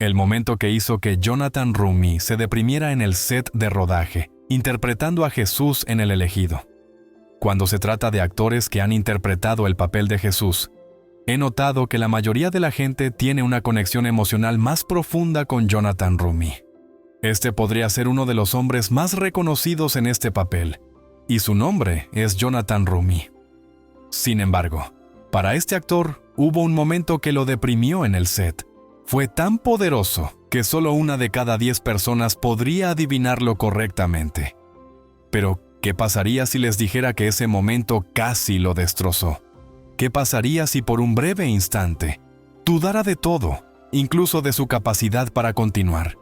El momento que hizo que Jonathan Roumie se deprimiera en el set de rodaje, interpretando a Jesús en El Elegido. Cuando se trata de actores que han interpretado el papel de Jesús, he notado que la mayoría de la gente tiene una conexión emocional más profunda con Jonathan Roumie. Este podría ser uno de los hombres más reconocidos en este papel, y su nombre es Jonathan Roumie. Sin embargo, para este actor hubo un momento que lo deprimió en el set. Fue tan poderoso que solo una de cada 10 personas podría adivinarlo correctamente. Pero, ¿qué pasaría si les dijera que ese momento casi lo destrozó? ¿Qué pasaría si por un breve instante dudara de todo, incluso de su capacidad para continuar?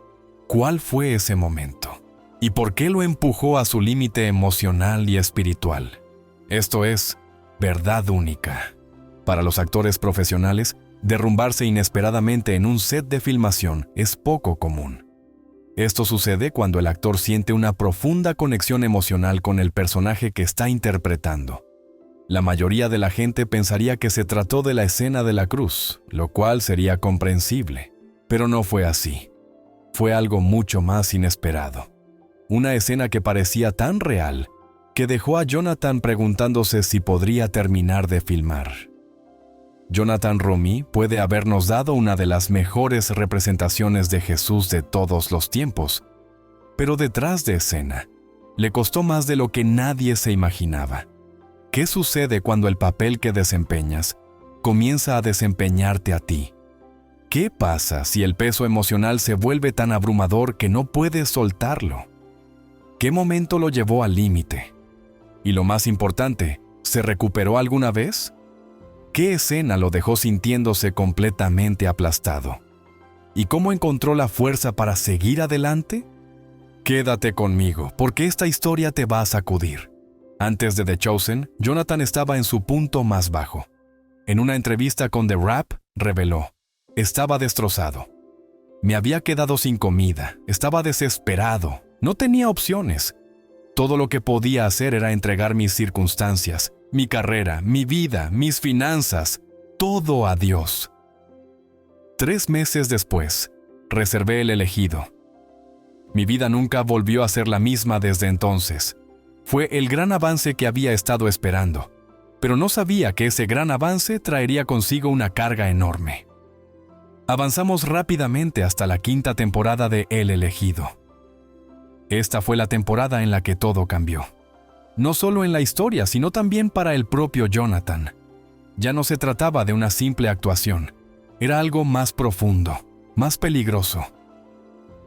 ¿Cuál fue ese momento? ¿Y por qué lo empujó a su límite emocional y espiritual? Esto es verdad única. Para los actores profesionales, derrumbarse inesperadamente en un set de filmación es poco común. Esto sucede cuando el actor siente una profunda conexión emocional con el personaje que está interpretando. La mayoría de la gente pensaría que se trató de la escena de la cruz, lo cual sería comprensible, pero no fue así. Fue algo mucho más inesperado. Una escena que parecía tan real que dejó a Jonathan preguntándose si podría terminar de filmar. Jonathan Roumie puede habernos dado una de las mejores representaciones de Jesús de todos los tiempos, pero detrás de escena, le costó más de lo que nadie se imaginaba. ¿Qué sucede cuando el papel que desempeñas comienza a desempeñarte a ti? ¿Qué pasa si el peso emocional se vuelve tan abrumador que no puedes soltarlo? ¿Qué momento lo llevó al límite? Y lo más importante, ¿se recuperó alguna vez? ¿Qué escena lo dejó sintiéndose completamente aplastado? ¿Y cómo encontró la fuerza para seguir adelante? Quédate conmigo, porque esta historia te va a sacudir. Antes de The Chosen, Jonathan estaba en su punto más bajo. En una entrevista con The Wrap, reveló: estaba destrozado. Me había quedado sin comida, estaba desesperado, no tenía opciones. Todo lo que podía hacer era entregar mis circunstancias, mi carrera, mi vida, mis finanzas, todo a Dios. 3 meses después, reservé El Elegido. Mi vida nunca volvió a ser la misma desde entonces. Fue el gran avance que había estado esperando, pero no sabía que ese gran avance traería consigo una carga enorme. Avanzamos rápidamente hasta la 5ª temporada de El Elegido. Esta fue la temporada en la que todo cambió. No solo en la historia, sino también para el propio Jonathan. Ya no se trataba de una simple actuación. Era algo más profundo, más peligroso.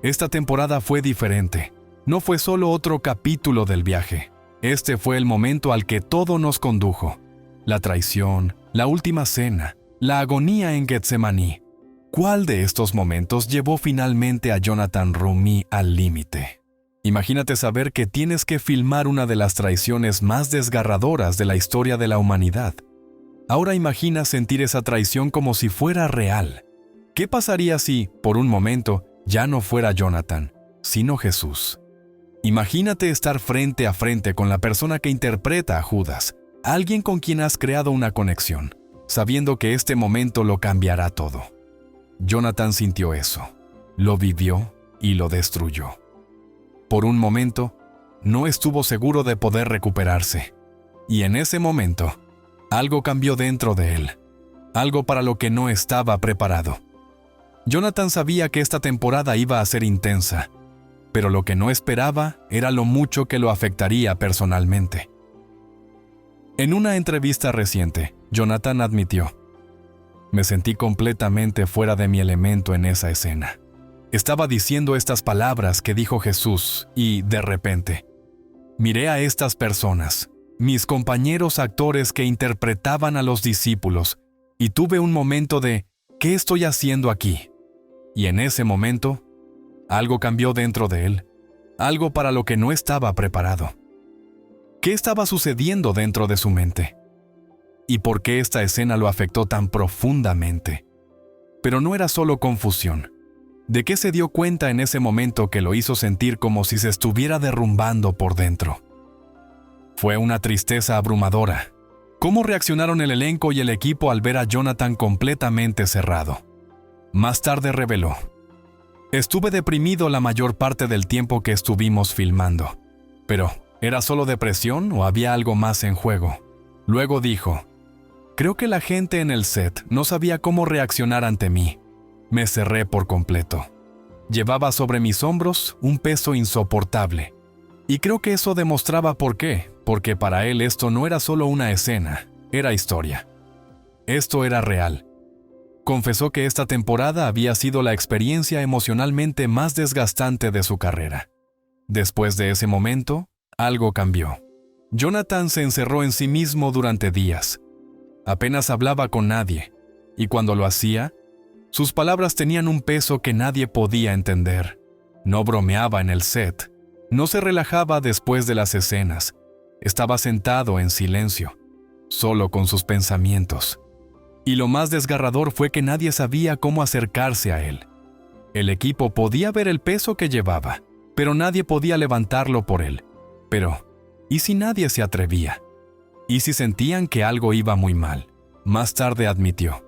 Esta temporada fue diferente. No fue solo otro capítulo del viaje. Este fue el momento al que todo nos condujo. La traición, la última cena, la agonía en Getsemaní. ¿Cuál de estos momentos llevó finalmente a Jonathan Roumie al límite? Imagínate saber que tienes que filmar una de las traiciones más desgarradoras de la historia de la humanidad. Ahora imagina sentir esa traición como si fuera real. ¿Qué pasaría si, por un momento, ya no fuera Jonathan, sino Jesús? Imagínate estar frente a frente con la persona que interpreta a Judas, alguien con quien has creado una conexión, sabiendo que este momento lo cambiará todo. Jonathan sintió eso, lo vivió y lo destruyó. Por un momento, no estuvo seguro de poder recuperarse. Y en ese momento, algo cambió dentro de él, algo para lo que no estaba preparado. Jonathan sabía que esta temporada iba a ser intensa, pero lo que no esperaba era lo mucho que lo afectaría personalmente. En una entrevista reciente, Jonathan admitió: me sentí completamente fuera de mi elemento en esa escena. Estaba diciendo estas palabras que dijo Jesús y, de repente, miré a estas personas, mis compañeros actores que interpretaban a los discípulos, y tuve un momento de ¿qué estoy haciendo aquí? Y en ese momento, algo cambió dentro de él, algo para lo que no estaba preparado. ¿Qué estaba sucediendo dentro de su mente? ¿Y por qué esta escena lo afectó tan profundamente? Pero no era solo confusión. ¿De qué se dio cuenta en ese momento que lo hizo sentir como si se estuviera derrumbando por dentro? Fue una tristeza abrumadora. ¿Cómo reaccionaron el elenco y el equipo al ver a Jonathan completamente cerrado? Más tarde reveló: Estuve deprimido la mayor parte del tiempo que estuvimos filmando. Pero, ¿era solo depresión o había algo más en juego? Luego dijo, creo que la gente en el set no sabía cómo reaccionar ante mí. Me cerré por completo. Llevaba sobre mis hombros un peso insoportable. Y creo que eso demostraba por qué, porque para él esto no era solo una escena, era historia. Esto era real. Confesó que esta temporada había sido la experiencia emocionalmente más desgastante de su carrera. Después de ese momento, algo cambió. Jonathan se encerró en sí mismo durante días. Apenas hablaba con nadie, y cuando lo hacía, sus palabras tenían un peso que nadie podía entender. No bromeaba en el set, no se relajaba después de las escenas. Estaba sentado en silencio, solo con sus pensamientos. Y lo más desgarrador fue que nadie sabía cómo acercarse a él. El equipo podía ver el peso que llevaba, pero nadie podía levantarlo por él. Pero, ¿y si nadie se atrevía? ¿Y si sentían que algo iba muy mal? Más tarde admitió,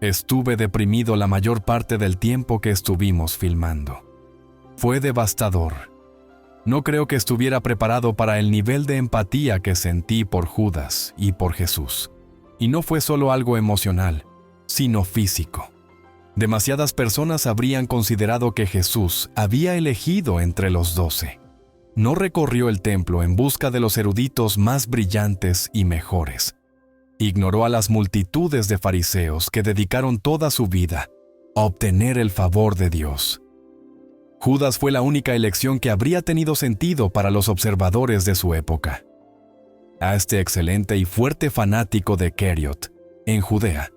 estuve deprimido la mayor parte del tiempo que estuvimos filmando. Fue devastador. No creo que estuviera preparado para el nivel de empatía que sentí por Judas y por Jesús. Y no fue solo algo emocional, sino físico. Demasiadas personas habrían considerado que Jesús había elegido entre los 12. No recorrió el templo en busca de los eruditos más brillantes y mejores. Ignoró a las multitudes de fariseos que dedicaron toda su vida a obtener el favor de Dios. Judas fue la única elección que habría tenido sentido para los observadores de su época. A este excelente y fuerte fanático de Keriot, en Judea,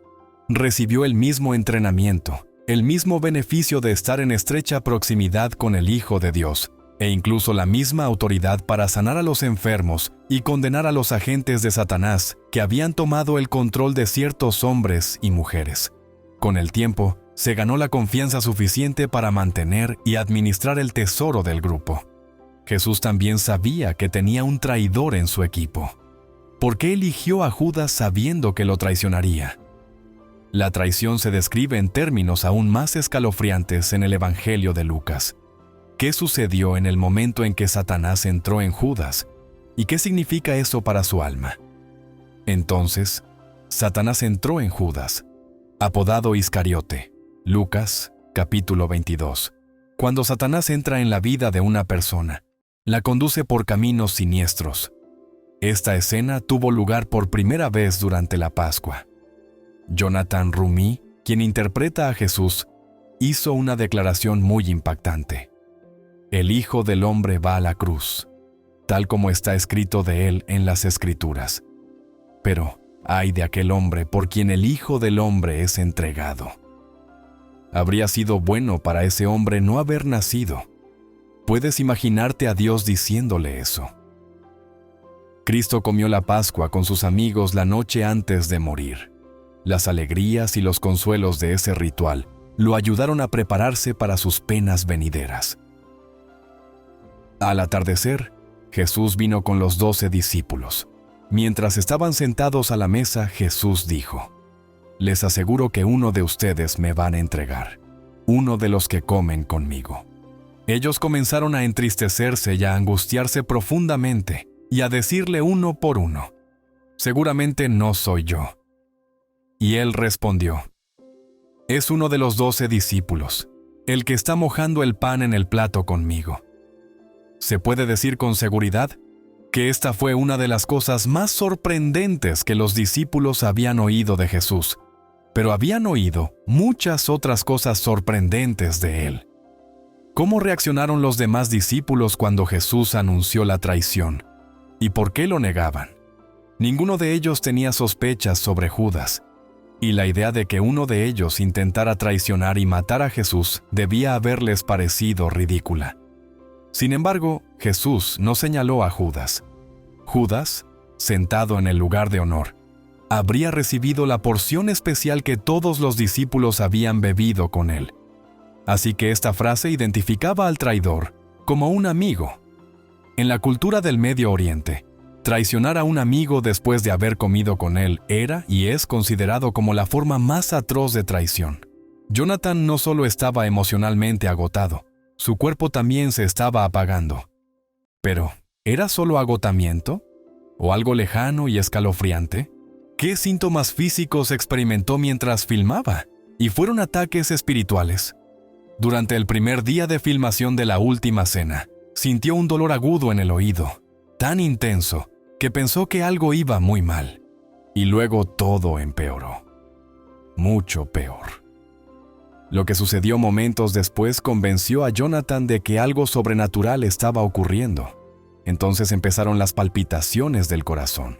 recibió el mismo entrenamiento, el mismo beneficio de estar en estrecha proximidad con el Hijo de Dios, e incluso la misma autoridad para sanar a los enfermos y condenar a los agentes de Satanás que habían tomado el control de ciertos hombres y mujeres. Con el tiempo, se ganó la confianza suficiente para mantener y administrar el tesoro del grupo. Jesús también sabía que tenía un traidor en su equipo. ¿Por qué eligió a Judas sabiendo que lo traicionaría? La traición se describe en términos aún más escalofriantes en el Evangelio de Lucas. ¿Qué sucedió en el momento en que Satanás entró en Judas? ¿Y qué significa eso para su alma? Entonces, Satanás entró en Judas, apodado Iscariote. Lucas, capítulo 22. Cuando Satanás entra en la vida de una persona, la conduce por caminos siniestros. Esta escena tuvo lugar por primera vez durante la Pascua. Jonathan Rumi, quien interpreta a Jesús, hizo una declaración muy impactante. El Hijo del Hombre va a la cruz, tal como está escrito de él en las Escrituras. Pero, ay de aquel hombre por quien el Hijo del Hombre es entregado. Habría sido bueno para ese hombre no haber nacido. Puedes imaginarte a Dios diciéndole eso. Cristo comió la Pascua con sus amigos la noche antes de morir. Las alegrías y los consuelos de ese ritual lo ayudaron a prepararse para sus penas venideras. Al atardecer, Jesús vino con los 12 discípulos. Mientras estaban sentados a la mesa, Jesús dijo, «Les aseguro que uno de ustedes me van a entregar, uno de los que comen conmigo». Ellos comenzaron a entristecerse y a angustiarse profundamente y a decirle uno por uno, «Seguramente no soy yo». Y él respondió, «Es uno de los 12 discípulos, el que está mojando el pan en el plato conmigo». Se puede decir con seguridad que esta fue una de las cosas más sorprendentes que los discípulos habían oído de Jesús, pero habían oído muchas otras cosas sorprendentes de él. ¿Cómo reaccionaron los demás discípulos cuando Jesús anunció la traición? ¿Y por qué lo negaban? Ninguno de ellos tenía sospechas sobre Judas, y la idea de que uno de ellos intentara traicionar y matar a Jesús debía haberles parecido ridícula. Sin embargo, Jesús no señaló a Judas. Judas, sentado en el lugar de honor, habría recibido la porción especial que todos los discípulos habían bebido con él. Así que esta frase identificaba al traidor como un amigo. En la cultura del Medio Oriente, traicionar a un amigo después de haber comido con él era y es considerado como la forma más atroz de traición. Jonathan no solo estaba emocionalmente agotado, su cuerpo también se estaba apagando. Pero, ¿era solo agotamiento? ¿O algo lejano y escalofriante? ¿Qué síntomas físicos experimentó mientras filmaba? ¿Y fueron ataques espirituales? Durante el primer día de filmación de La Última Cena, sintió un dolor agudo en el oído, tan intenso que pensó que algo iba muy mal. Y luego todo empeoró. Mucho peor. Lo que sucedió momentos después convenció a Jonathan de que algo sobrenatural estaba ocurriendo. Entonces empezaron las palpitaciones del corazón.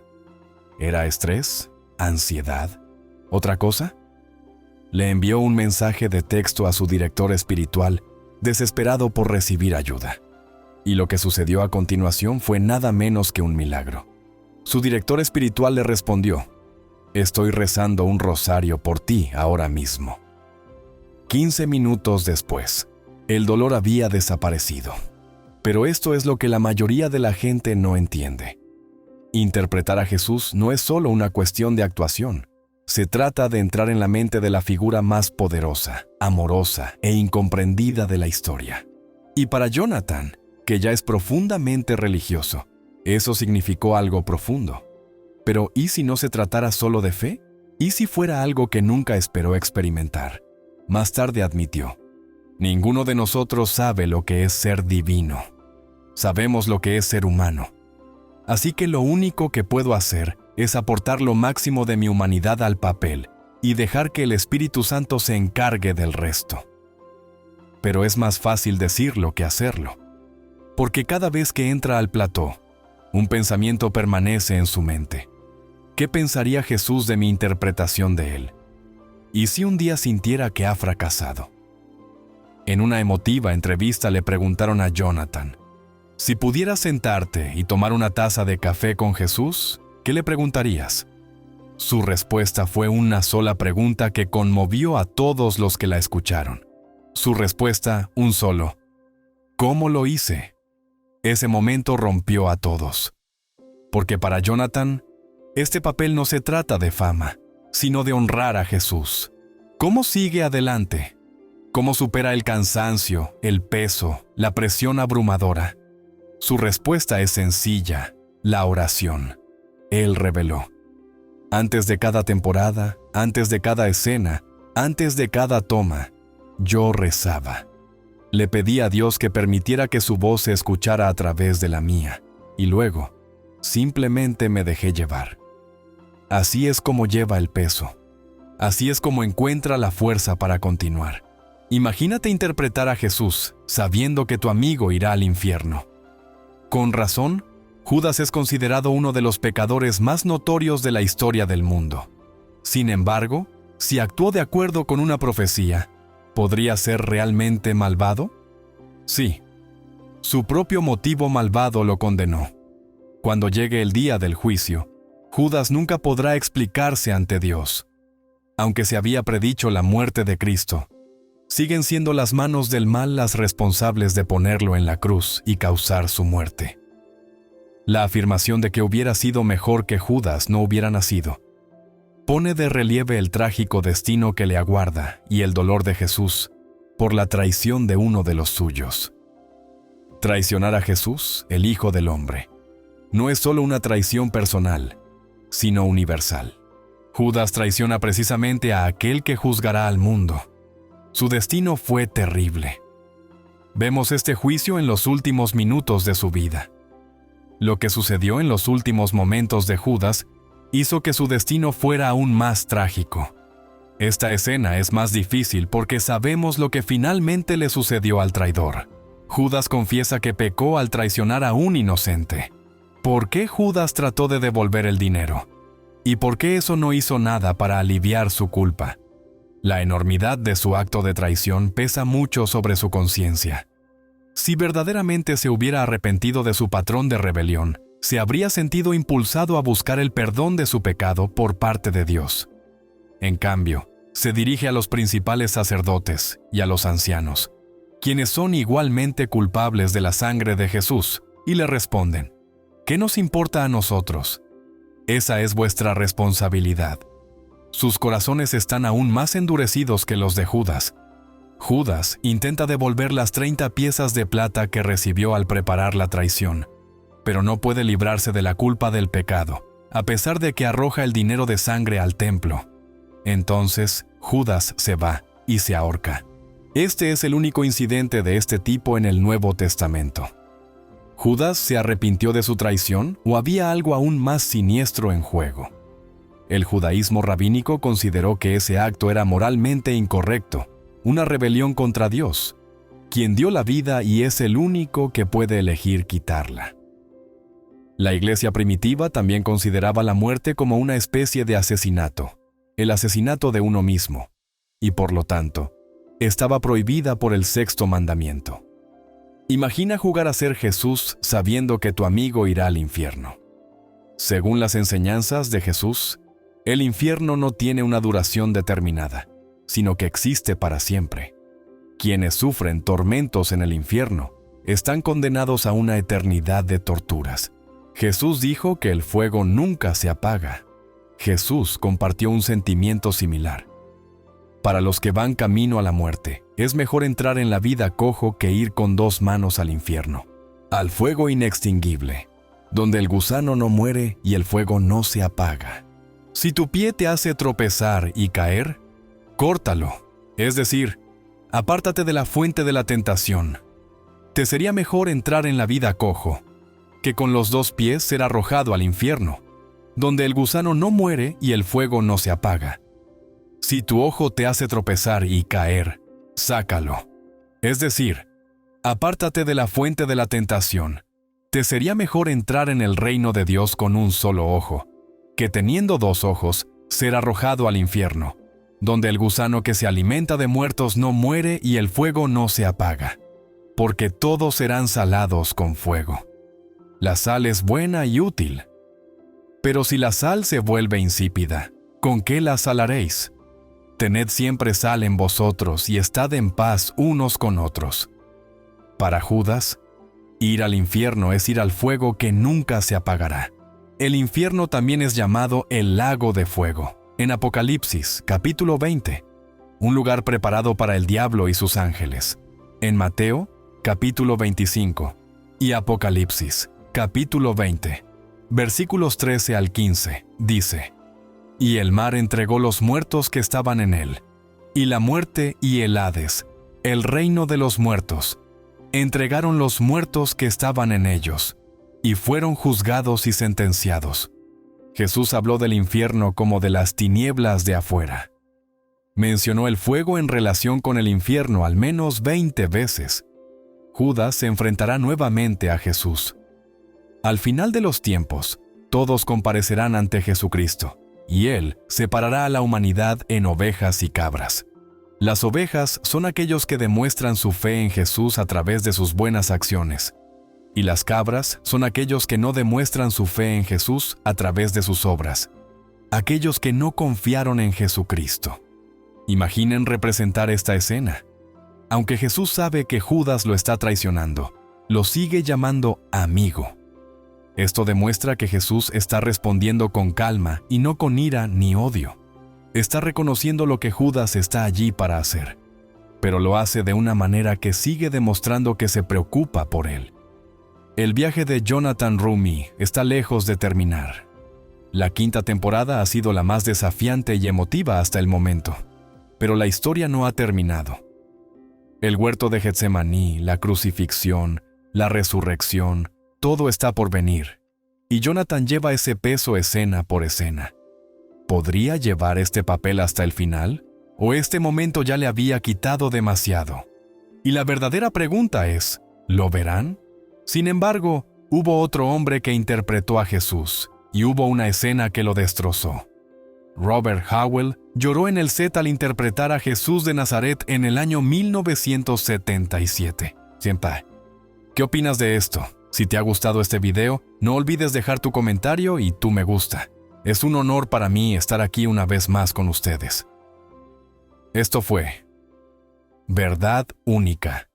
¿Era estrés? ¿Ansiedad? ¿Otra cosa? Le envió un mensaje de texto a su director espiritual, desesperado por recibir ayuda. Y lo que sucedió a continuación fue nada menos que un milagro. Su director espiritual le respondió: «Estoy rezando un rosario por ti ahora mismo». 15 minutos después, el dolor había desaparecido. Pero esto es lo que la mayoría de la gente no entiende. Interpretar a Jesús no es solo una cuestión de actuación. Se trata de entrar en la mente de la figura más poderosa, amorosa e incomprendida de la historia. Y para Jonathan, que ya es profundamente religioso, eso significó algo profundo. Pero ¿y si no se tratara solo de fe? ¿Y si fuera algo que nunca esperó experimentar? Más tarde admitió: «Ninguno de nosotros sabe lo que es ser divino. Sabemos lo que es ser humano. Así que lo único que puedo hacer es aportar lo máximo de mi humanidad al papel y dejar que el Espíritu Santo se encargue del resto». Pero es más fácil decirlo que hacerlo, porque cada vez que entra al plató, un pensamiento permanece en su mente. ¿Qué pensaría Jesús de mi interpretación de él? ¿Y si un día sintiera que ha fracasado? En una emotiva entrevista le preguntaron a Jonathan: si pudieras sentarte y tomar una taza de café con Jesús, ¿qué le preguntarías? Su respuesta fue una sola pregunta que conmovió a todos los que la escucharon. Su respuesta, un solo: ¿cómo lo hice? Ese momento rompió a todos. Porque para Jonathan, este papel no se trata de fama, sino de honrar a Jesús. ¿Cómo sigue adelante? ¿Cómo supera el cansancio, el peso, la presión abrumadora? Su respuesta es sencilla: la oración. Él reveló: antes de cada temporada, antes de cada escena, antes de cada toma, yo rezaba. Le pedí a Dios que permitiera que su voz se escuchara a través de la mía, y luego, simplemente me dejé llevar. Así es como lleva el peso. Así es como encuentra la fuerza para continuar. Imagínate interpretar a Jesús sabiendo que tu amigo irá al infierno. Con razón, Judas es considerado uno de los pecadores más notorios de la historia del mundo. Sin embargo, si actuó de acuerdo con una profecía, ¿podría ser realmente malvado? Sí. Su propio motivo malvado lo condenó. Cuando llegue el día del juicio, Judas nunca podrá explicarse ante Dios. Aunque se había predicho la muerte de Cristo, siguen siendo las manos del mal las responsables de ponerlo en la cruz y causar su muerte. La afirmación de que hubiera sido mejor que Judas no hubiera nacido pone de relieve el trágico destino que le aguarda y el dolor de Jesús por la traición de uno de los suyos. Traicionar a Jesús, el Hijo del Hombre, no es solo una traición personal, sino universal. Judas traiciona precisamente a aquel que juzgará al mundo. Su destino fue terrible. Vemos este juicio en los últimos minutos de su vida. Lo que sucedió en los últimos momentos de Judas hizo que su destino fuera aún más trágico. Esta escena es más difícil porque sabemos lo que finalmente le sucedió al traidor. Judas confiesa que pecó al traicionar a un inocente. ¿Por qué Judas trató de devolver el dinero? ¿Y por qué eso no hizo nada para aliviar su culpa? La enormidad de su acto de traición pesa mucho sobre su conciencia. Si verdaderamente se hubiera arrepentido de su patrón de rebelión, se habría sentido impulsado a buscar el perdón de su pecado por parte de Dios. En cambio, se dirige a los principales sacerdotes y a los ancianos, quienes son igualmente culpables de la sangre de Jesús, y le responden: ¿qué nos importa a nosotros? Esa es vuestra responsabilidad. sus corazones están aún más endurecidos que los de Judas. Judas intenta devolver las 30 piezas de plata que recibió al preparar la traición, pero no puede librarse de la culpa del pecado, a pesar de que arroja el dinero de sangre al templo. Entonces, Judas se va y se ahorca. Este es el único incidente de este tipo en el Nuevo Testamento. ¿Judas se arrepintió de su traición o había algo aún más siniestro en juego? El judaísmo rabínico consideró que ese acto era moralmente incorrecto, una rebelión contra Dios, quien dio la vida y es el único que puede elegir quitarla. La iglesia primitiva también consideraba la muerte como una especie de asesinato, el asesinato de uno mismo, y por lo tanto, estaba prohibida por el sexto mandamiento. Imagina jugar a ser Jesús sabiendo que tu amigo irá al infierno. Según las enseñanzas de Jesús, el infierno no tiene una duración determinada, sino que existe para siempre. Quienes sufren tormentos en el infierno están condenados a una eternidad de torturas. Jesús dijo que el fuego nunca se apaga. Jesús compartió un sentimiento similar. Para los que van camino a la muerte, es mejor entrar en la vida cojo que ir con 2 manos al infierno, al fuego inextinguible, donde el gusano no muere y el fuego no se apaga. Si tu pie te hace tropezar y caer, córtalo, es decir, apártate de la fuente de la tentación. Te sería mejor entrar en la vida cojo, que con los 2 pies ser arrojado al infierno, donde el gusano no muere y el fuego no se apaga. Si tu ojo te hace tropezar y caer, sácalo. Es decir, apártate de la fuente de la tentación. Te sería mejor entrar en el reino de Dios con un solo ojo, que teniendo 2 ojos, ser arrojado al infierno, donde el gusano que se alimenta de muertos no muere y el fuego no se apaga, porque todos serán salados con fuego. La sal es buena y útil. Pero si la sal se vuelve insípida, ¿con qué la salaréis? Tened siempre sal en vosotros y estad en paz unos con otros. Para Judas, ir al infierno es ir al fuego que nunca se apagará. El infierno también es llamado el lago de fuego, en Apocalipsis, capítulo 20, un lugar preparado para el diablo y sus ángeles. En Mateo, capítulo 25, y Apocalipsis, capítulo 20, versículos 13 al 15, dice: Y el mar entregó los muertos que estaban en él, y la muerte y el Hades, el reino de los muertos, entregaron los muertos que estaban en ellos, y fueron juzgados y sentenciados. Jesús habló del infierno como de las tinieblas de afuera. Mencionó el fuego en relación con el infierno al menos 20 veces. Judas se enfrentará nuevamente a Jesús. Al final de los tiempos, todos comparecerán ante Jesucristo, y Él separará a la humanidad en ovejas y cabras. Las ovejas son aquellos que demuestran su fe en Jesús a través de sus buenas acciones, y las cabras son aquellos que no demuestran su fe en Jesús a través de sus obras, aquellos que no confiaron en Jesucristo. Imaginen representar esta escena. Aunque Jesús sabe que Judas lo está traicionando, lo sigue llamando amigo. Esto demuestra que Jesús está respondiendo con calma y no con ira ni odio. Está reconociendo lo que Judas está allí para hacer, pero lo hace de una manera que sigue demostrando que se preocupa por él. El viaje de Jonathan Roumie está lejos de terminar. La 5ª temporada ha sido la más desafiante y emotiva hasta el momento, pero la historia no ha terminado. El huerto de Getsemaní, la crucifixión, la resurrección, todo está por venir, y Jonathan lleva ese peso escena por escena. ¿Podría llevar este papel hasta el final? ¿O este momento ya le había quitado demasiado? Y la verdadera pregunta es, ¿lo verán? Sin embargo, hubo otro hombre que interpretó a Jesús, y hubo una escena que lo destrozó. Robert Howell lloró en el set al interpretar a Jesús de Nazaret en el año 1977. ¿Qué opinas de esto? Si te ha gustado este video, no olvides dejar tu comentario y tu me gusta. Es un honor para mí estar aquí una vez más con ustedes. Esto fue Verdad Única.